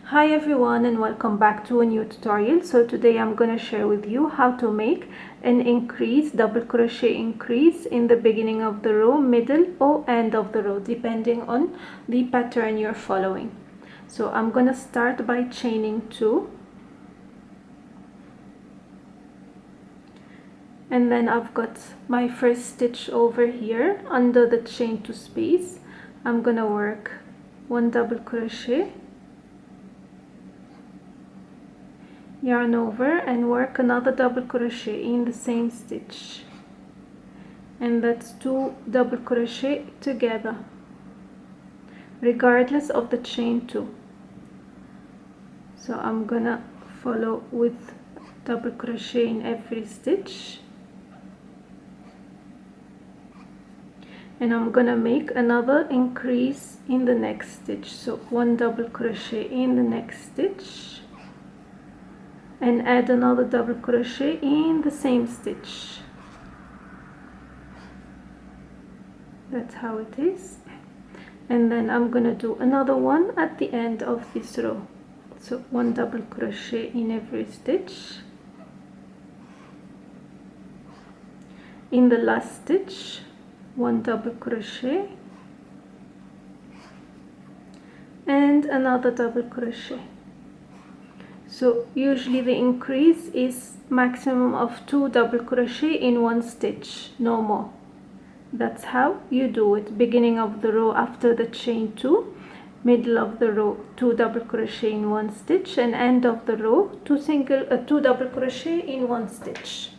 Hi everyone, and welcome back to a new tutorial. So today I'm going to share with you how to make an double crochet increase in the beginning of the row, middle or end of the row, depending on the pattern you're following. So I'm going to start by chaining 2, and then I've got my first stitch over here under the chain 2 space. I'm going to work 1 double crochet, yarn over and work another double crochet in the same stitch, and that's 2 double crochet together regardless of the chain 2. So I'm gonna follow with double crochet in every stitch, and I'm gonna make another increase in the next stitch. So 1 double crochet in the next stitch and add another double crochet in the same stitch. That's how it is. And then I'm gonna do another one at the end of this row. So 1 double crochet in every stitch. In the last stitch, 1 double crochet and another double crochet. So usually the increase is maximum of 2 double crochet in one stitch, no more. That's how you do it. Beginning of the row after the chain 2, middle of the row 2 double crochet in one stitch, and end of the row 2 double crochet in one stitch.